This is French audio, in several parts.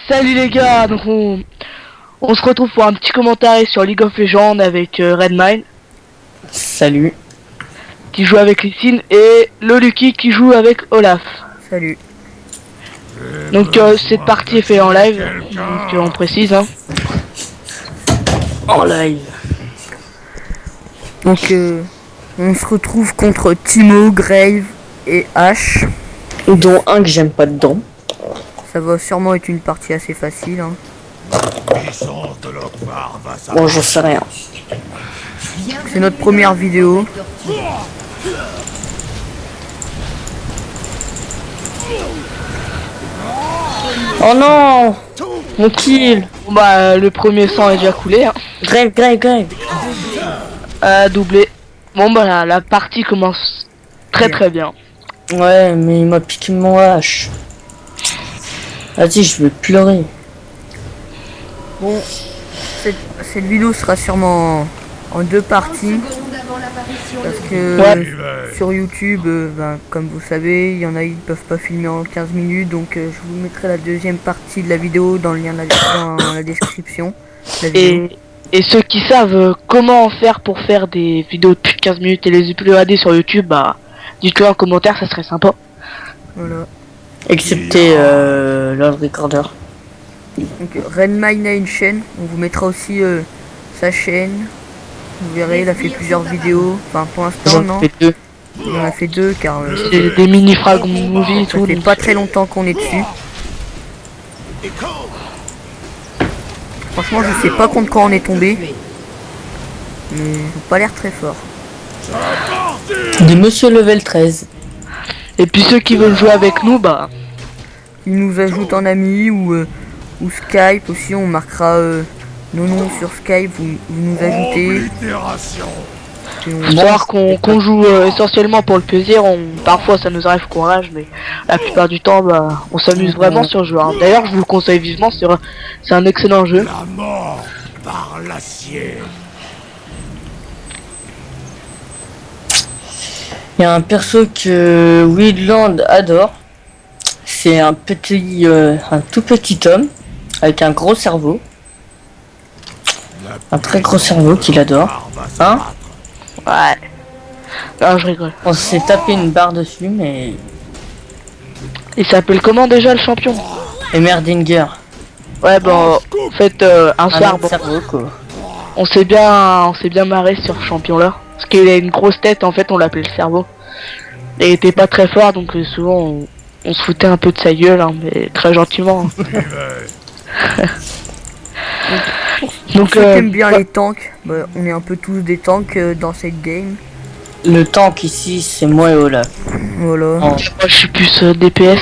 Salut les gars, donc on se retrouve pour un petit commentaire sur League of Legends avec Redmine Salut. qui joue avec Lysine et Loluki qui joue avec Olaf. Salut. Donc cette partie est faite en live, donc on précise hein. En live. Donc on se retrouve contre Timo, Grave et H. Dont un que j'aime pas dedans. Ça va sûrement être une partie assez facile hein. Bon, j'en sais rien. C'est notre première vidéo. Oh non, mon kill. Bon, bah le premier sang est déjà coulé hein. Grave. Doublé. Bon bah la partie commence très bien. Ouais, mais il m'a piqué mon hache. Vas-y, je vais pleurer. Bon, cette vidéo sera sûrement en deux parties. Parce que sur YouTube, comme vous savez, il y en a qui ne peuvent pas filmer en 15 minutes. Donc je vous mettrai la deuxième partie de la vidéo dans le lien dans la description. Et ceux qui savent comment faire pour faire des vidéos de plus de 15 minutes et les uploader sur YouTube, bah dites-le en commentaire, ça serait sympa. Voilà. Excepté Lord Recorder. Donc Redmine a une chaîne, on vous mettra aussi sa chaîne. Vous verrez, il a fait plusieurs vidéos. Enfin pour l'instant non. Deux. Il en a fait deux car C'est des mini frag movie et ça tout. fait pas très longtemps qu'on est dessus. Franchement je sais pas contre quoi on est tombé. Mais ils ont pas l'air très forts. Des monsieur level 13. Et puis ceux qui veulent jouer avec nous, bah Ils nous ajoutent en ami ou Skype aussi, on marquera nos noms sur Skype, vous nous ajoutez. histoire qu'on joue essentiellement pour le plaisir. Parfois ça nous arrive qu'on rage, mais la plupart du temps bah on s'amuse vraiment sur le jeu hein. D'ailleurs je vous le conseille vivement, c'est un excellent jeu. La mort par l'acier. Il y a un perso que Widland adore. C'est un tout petit homme avec un gros cerveau. Un très gros cerveau qu'il adore. Hein? Ouais. Non, je rigole. On s'est tapé une barre dessus, mais... Il s'appelle comment déjà le champion? Emerdinger. Ouais bon, en fait un soir bon, cerveau, quoi. on s'est bien marré sur ce champion là. Parce qu'il a une grosse tête, en fait on l'appelait le cerveau. Et il était pas très fort, donc souvent on se foutait un peu de sa gueule, hein, mais très gentiment. Donc ceux qui aiment bien les tanks, bah, on est un peu tous des tanks dans cette game. Le tank ici, c'est moi et Olaf. Voilà. Oh. Moi je suis plus DPS.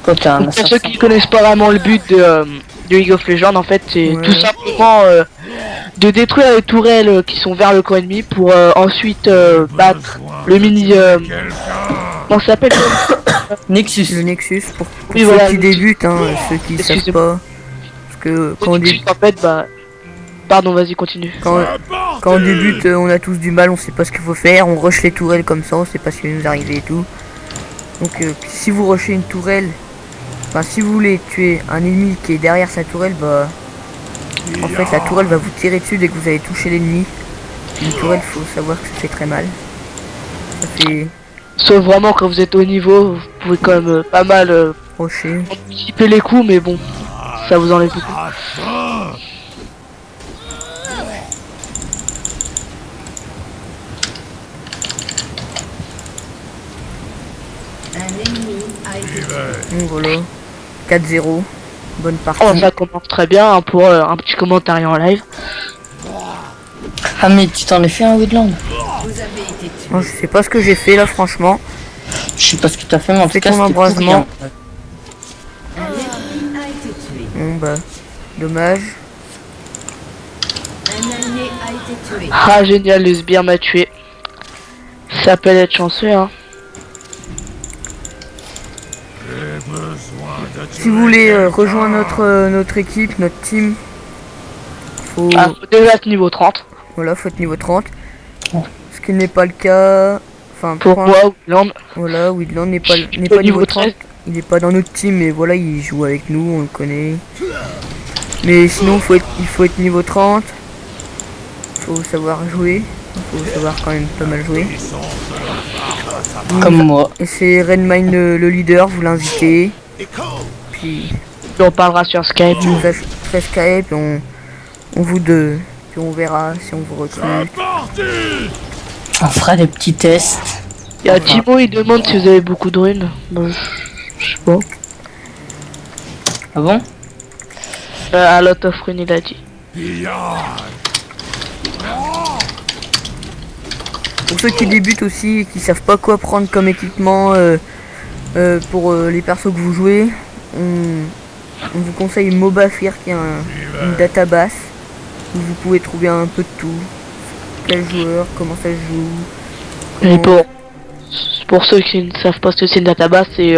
Toi, t'es un Donc, pour assassin. ceux qui connaissent pas vraiment le but de League of Legends, en fait c'est tout simplement de détruire les tourelles qui sont vers le camp ennemi pour ensuite battre le mini... comment ça s'appelle? Nexus. Le Nexus pour Oui, ceux voilà, qui le- débutent, hein, ceux qui savent Excusez-moi. pas. Parce que quand En fait bah... Pardon, vas-y continue. on débute, on a tous du mal, on sait pas ce qu'il faut faire, on rush les tourelles comme ça, on sait pas ce qui va nous arriver et tout. Donc si vous rushez une tourelle, enfin si vous voulez tuer un ennemi qui est derrière sa tourelle, bah en fait la tourelle va vous tirer dessus dès que vous avez touché l'ennemi. Une tourelle, faut savoir que ça fait très mal. Ça fait Sauf vraiment quand vous êtes au niveau, vous pouvez quand même pas mal rocher. anticiper les coups, mais bon, ça vous enlève beaucoup. Donc voilà. 4-0. Bonne partie. Oh, ça commence très bien hein, pour un petit commentaire en live. Ah, mais tu t'en es fait un Widland? Moi, je sais pas ce que j'ai fait là franchement. Je sais pas ce que t'as fait, mais en tout Fais cas, ton c'était pourri, embrasement. hein. Bon bah dommage. Ah génial, le sbire m'a tué. Ça peut être chanceux hein. Si vous voulez rejoindre notre équipe, notre team, faut Faut déjà être niveau 30. voilà, faut être niveau 30. Ce qui n'est pas le cas. Enfin Pour moi, Outland, voilà, Widland n'est pas au niveau 30. il est pas dans notre team, mais voilà, il joue avec nous, on le connaît. Mais sinon, il faut être niveau 30. Faut savoir jouer. Faut savoir quand même pas mal jouer. Comme moi. Et c'est Redmine le leader, vous l'invitez. Puis On parlera sur Skype. il nous a fait Skype et on vous deux. Puis on verra si on vous recrute. On fera des petits tests. Il y a Thibaut, il demande si vous avez beaucoup de runes. Bon, je sais pas. Ah bon? A lot of runes, il a dit. Pour ceux qui débutent aussi et qui savent pas quoi prendre comme équipement pour les persos que vous jouez, on vous conseille Mobafir qui est une database où vous pouvez trouver un peu de tout. Quel joueur, comment ça se joue. Et pour ceux qui ne savent pas ce que c'est une database, c'est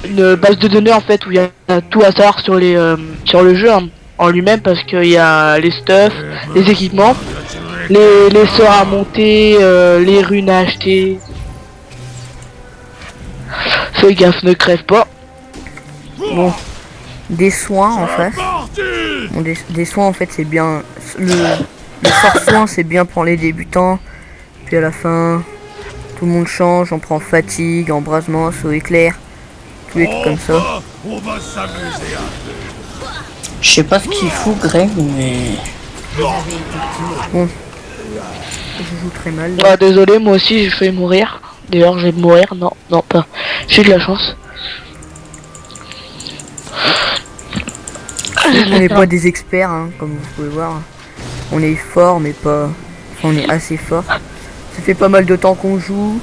une base de données en fait où il y a tout à savoir sur le jeu en lui-même, parce qu'il y a les stuffs, les équipements, les sorts à monter, les runes à acheter. Fais gaffe, ne crève pas. Bon, des soins en face. Bon, des soins en fait c'est bien. Le fort soin c'est bien pour les débutants. Puis à la fin, tout le monde change, on prend fatigue, embrasement, saut éclair, tous les trucs comme ça. On va s'amuser Je sais pas ce qu'il faut, Greg, mais... Bon, je joue très mal. Ah, désolé, moi aussi j'ai failli mourir. D'ailleurs, je vais mourir. Non, pas. J'ai de la chance. On n'est pas des experts, hein, comme vous pouvez voir. On est fort, mais pas. Enfin, on est assez fort. Ça fait pas mal de temps qu'on joue.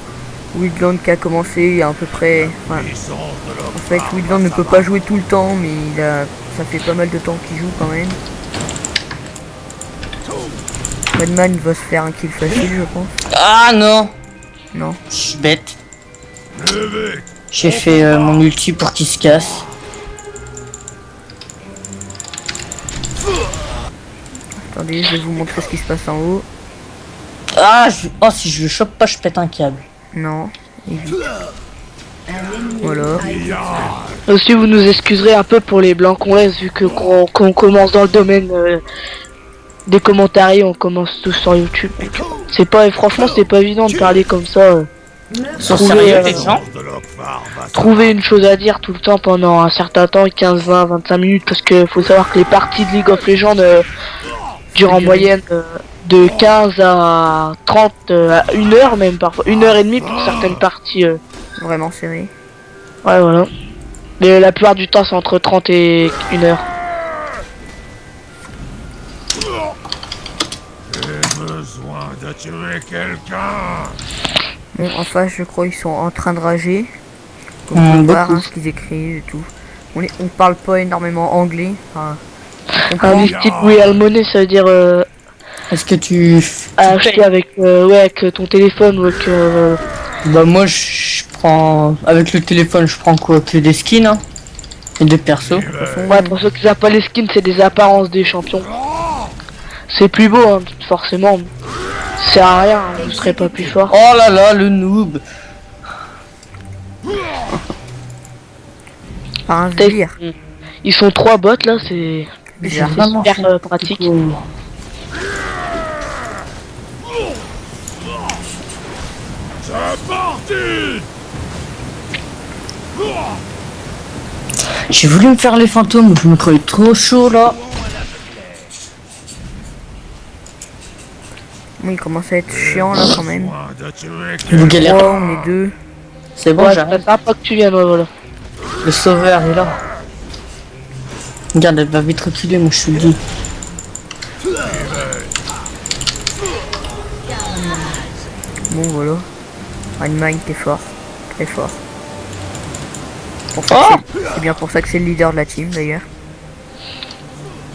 Widland qui a commencé il y a à peu près. Enfin, en fait, Widland ne peut pas jouer tout le temps, mais ça fait pas mal de temps qu'il joue quand même. Redman va se faire un kill facile, je pense. Ah non! Non. Je suis bête. J'ai fait mon ulti pour qu'il se casse. Attendez, je vais vous montrer ce qui se passe en haut. Ah, oh, si je le chope pas, je pète un câble. Non, évite. Voilà. Aussi, vous nous excuserez un peu pour les blancs qu'on laisse, vu que qu'on commence dans le domaine des commentaires, on commence tous sur YouTube. C'est pas, franchement, c'est pas évident de parler comme ça. Sont Trouver, sérieux, les gens? Trouver une chose à dire tout le temps pendant un certain temps, 15, 20, 25 minutes, parce que faut savoir que les parties de League of Legends durent en moyenne de 15 à 30 à 1 heure, même parfois 1h30 pour certaines parties. Vraiment serré. Ouais, voilà. Mais la plupart du temps, c'est entre 30 et 1 heure. J'ai besoin de tuer quelqu'un. Bon, en face, je crois qu'ils sont en train de rager. Comme on peut voir, beaucoup. hein, ce qu'ils écrivent et tout. On parle pas énormément anglais. Enfin, on Un comprend. listed real money, ça veut dire Est-ce que tu acheter avec, avec ton téléphone ou avec. Bah moi je prends... Avec le téléphone je prends quoi? Que des skins, hein? Et des persos. Ouais, pour ceux qui savent pas, les skins, c'est des apparences des champions. C'est plus beau, hein, forcément. Ça sert à rien, hein, vous serez pas plus fort. Oh là là, le noob. Enfin, un délire. Ils sont 3 bots là, c'est Bizarre. Vraiment super pratique. C'est parti. J'ai voulu me faire les fantômes, je me croyais trop chaud là. Oui, il commence à être chiant là quand même. Besoin de tuer Vous quelqu'un. galérez. Oh, on est deux. C'est bon, Ouais, j'arrive. ça pas que tu viennes, ouais, voilà. Le sauveur est là. Regarde, elle va vite reculer, moi je suis dit. Bon, voilà. Redmine, t'es fort. Très fort. C'est bien pour ça que c'est le leader de la team d'ailleurs.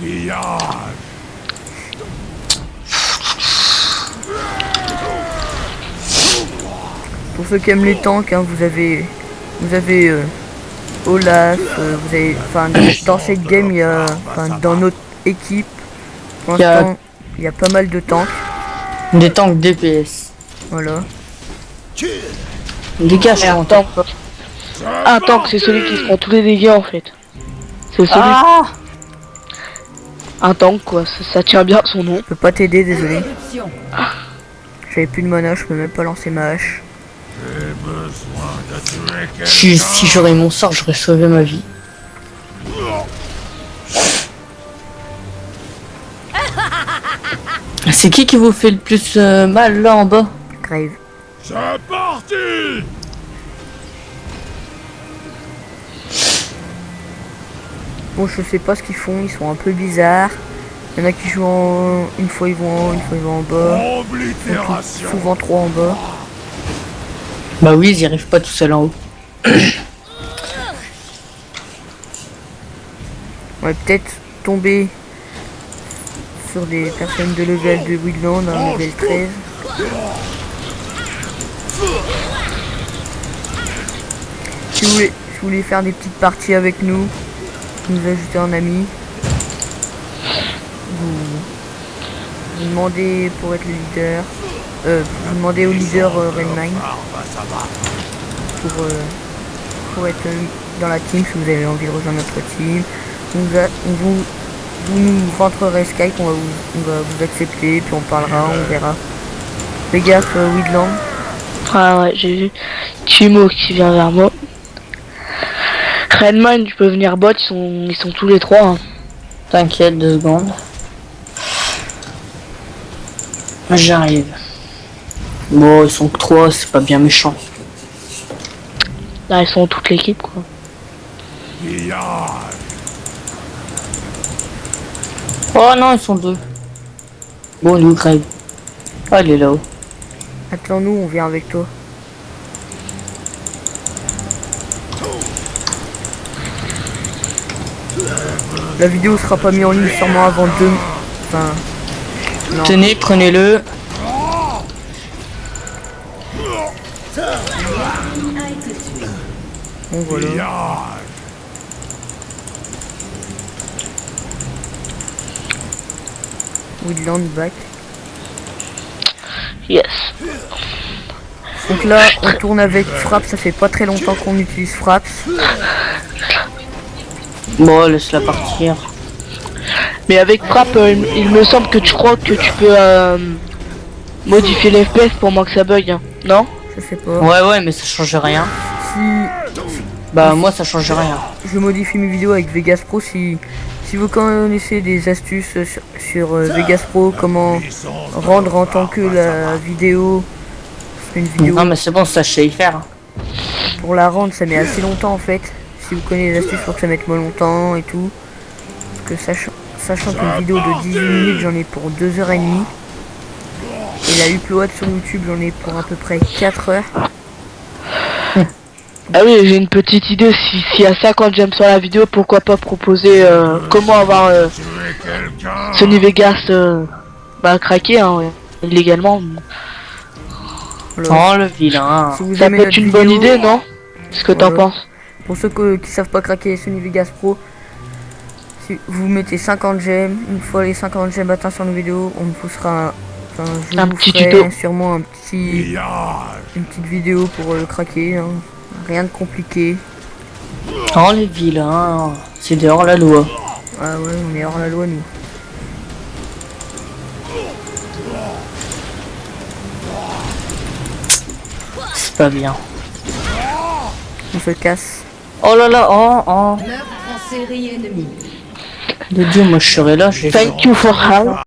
Pillage. Pour ceux qui aiment les tanks, hein, vous avez Olaf, vous avez, enfin, dans cette game, il y a, enfin, dans notre équipe, pour Il y a- l'instant, il y a pas mal de tanks, Des tanks DPS. voilà. Dégage, Et mon attends, tank. Un tank, c'est celui qui se prend tous les dégâts en fait. C'est celui. Ah, Un tank quoi, ça tient bien son nom. Je peux pas t'aider, désolé. J'avais plus de mana, je peux même pas lancer ma hache. J'ai besoin de tuer quelqu'un. si j'aurais mon sort, j'aurais sauvé ma vie. C'est qui vous fait le plus mal là en bas? Grave. C'est parti. Bon, je sais pas ce qu'ils font, ils sont un peu bizarres. Il y en a qui jouent en... Une fois ils vont en haut, une fois ils vont en bas. Oblitération. Souvent 3 en bas. Bah oui, ils y arrivent pas tout seuls en haut. On va peut-être tomber sur des personnes de level de Woodland, hein, level 13. Si vous voulez faire des petites parties avec nous, nous ajouter un ami. Vous demandez pour être le leader. Vous demandez au leader Redmine pour être dans la team si vous avez envie de rejoindre notre team. Vous nous rentrerez Skype, on va vous accepter, puis on parlera, on verra. Fais gaffe, Woodland. Ah ouais, j'ai vu Timo qui vient vers moi. Redmine, tu peux venir bot, ils sont tous les trois. Hein. T'inquiète, 2 secondes. J'arrive. Bon, ils sont que 3, c'est pas bien méchant. Là, ils sont toute l'équipe quoi. Pillage. Oh non, ils sont 2. Bon, nous, Greg. Oh, il est là-haut. Attends-nous, on vient avec toi. La vidéo sera pas mise en ligne sûrement avant 2. Enfin. Non. Tenez, prenez-le. Bon voilà. Pillage. Woodland back. Yes. Donc là, on tourne avec Fraps, ça fait pas très longtemps qu'on utilise Fraps. Bon, laisse-la partir. Mais avec Frappe, il me semble que tu crois que tu peux modifier l'FPS pour moins que ça bug, hein. Non? Je sais pas. Ouais, mais ça change rien. Si Bah, moi, ça change rien. je modifie mes vidéos avec Vegas Pro, si vous connaissez des astuces sur Vegas Pro, comment rendre en tant que la vidéo, une vidéo Non, mais c'est bon, ça, je sais y faire. pour la rendre, ça met assez longtemps en fait. Si vous connaissez les astuces pour que ça mette moins longtemps et tout. Parce que sachant qu'une vidéo de 18 minutes, j'en ai pour 2h30. Et la upload sur YouTube, j'en ai pour à peu près 4 heures. Ah oui, j'ai une petite idée. S'il y a 50 j'aime sur la vidéo, pourquoi pas proposer comment avoir Tuer quelqu'un. Sony Vegas craqué hein, ouais, illégalement. Voilà. Oh, le vilain. Si vous Ça aimez peut être notre une bonne vidéo, idée, non? Qu'est-ce que t'en Voilà. penses? Pour ceux qui savent pas craquer Sony Vegas Pro, si vous mettez 50 j'aime, une fois les 50 j'aime atteints sur nos vidéos, on vous poussera je Un vous petit ferai tuto. sûrement Pillage. une petite vidéo pour le craquer, hein. Rien de compliqué. Oh, les vilains. C'est dehors la loi. Ah ouais, on est hors la loi nous. C'est pas bien. On se casse. Oh là là, oh. Meurtre en série ennemie. De Dieu, moi, je serais là. Thank you for help.